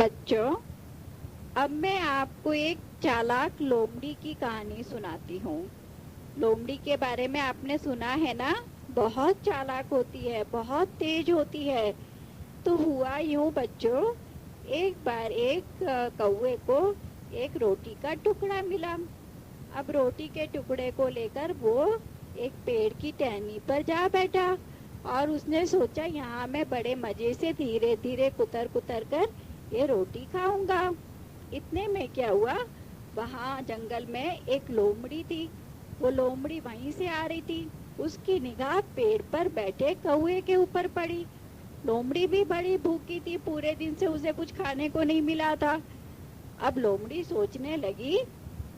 बच्चों, अब मैं आपको एक चालाक लोमड़ी की कहानी सुनाती हूँ। लोमड़ी के बारे में आपने सुना है ना? बहुत चालाक होती है, बहुत तेज होती है। तो हुआ यूं बच्चों, एक बार एक कौवे को एक रोटी का टुकड़ा मिला। अब रोटी के टुकड़े को लेकर वो एक पेड़ की टहनी पर जा बैठा और उसने सोचा यहाँ मैं बड़े मजे से धीरे धीरे कुतर कुतर कर ये रोटी खाऊंगा। इतने में क्या हुआ, वहाँ जंगल में एक लोमड़ी थी। वो लोमड़ी वहीं से आ रही थी। उसकी निगाह पेड़ पर बैठे कौवे के ऊपर पड़ी। लोमड़ी भी बड़ी भूखी थी, पूरे दिन से उसे कुछ खाने को नहीं मिला था। अब लोमड़ी सोचने लगी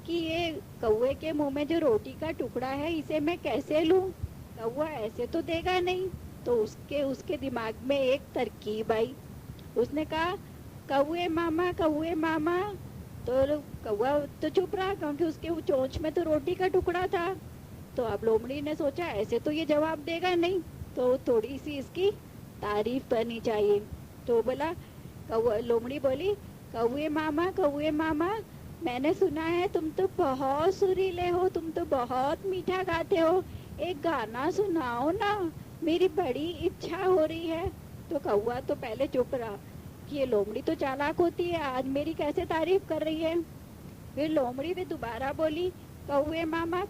कि ये कौवे के मुंह में जो रोटी का टुकड़ा है इसे मैं कैसे लूं? कौवा ऐसे तो देगा नहीं। तो उसके उसके दिमाग में एक तरकीब आई। उसने कहा, कौवे मामा। तो कौवा तो चुप रहा, क्योंकि उसके वो चोंच में तो रोटी का टुकड़ा था। तो अब लोमड़ी ने सोचा ऐसे तो ये जवाब देगा नहीं, तो थोड़ी सी इसकी तारीफ करनी चाहिए। तो बोला, कौवा लोमड़ी बोली, कौवे मामा, मैंने सुना है तुम तो बहुत सुरीले हो, तुम तो बहुत मीठा गाते हो। एक गाना सुनाओ ना, मेरी बड़ी इच्छा हो रही है। तो कौवा तो पहले चुप रहा कि ये लोमड़ी तो चालाक होती है, आज मेरी कैसे तारीफ कर रही है। फिर लोमड़ी भी दोबारा बोली, कौवे मामा,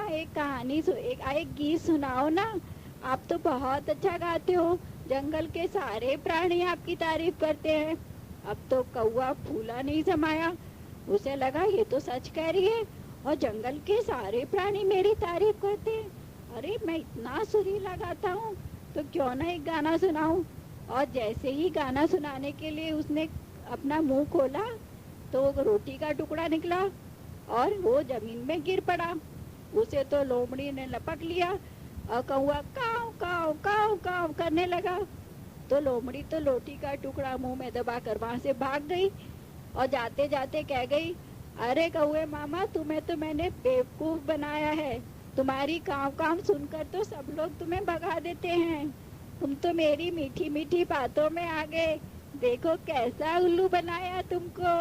एक कहानी एक गीत सुनाओ ना। आप तो बहुत अच्छा गाते हो, जंगल के सारे प्राणी आपकी तारीफ करते हैं। अब तो कौवा फूला नहीं समाया। उसे लगा ये तो सच कह रही है और जंगल के सारे प्राणी मेरी तारीफ करते हैं। अरे मैं इतना सुरीला गाता हूँ, तो क्यों ना एक गाना सुनाऊं। और जैसे ही गाना सुनाने के लिए उसने अपना मुंह खोला तो वो रोटी का टुकड़ा निकला और वो जमीन में गिर पड़ा। उसे तो लोमड़ी ने लपक लिया और कौवा काव काव काव काव करने लगा। तो लोमड़ी तो रोटी का टुकड़ा मुंह में दबाकर वहां से भाग गई और जाते जाते कह गई, अरे कौवे मामा, तुम्हें तो मैंने बेवकूफ बनाया है। तुम्हारी काव काव सुनकर तो सब लोग तुम्हें भगा देते हैं। तुम तो मेरी मीठी मीठी बातों में आ गए। देखो कैसा उल्लू बनाया तुमको।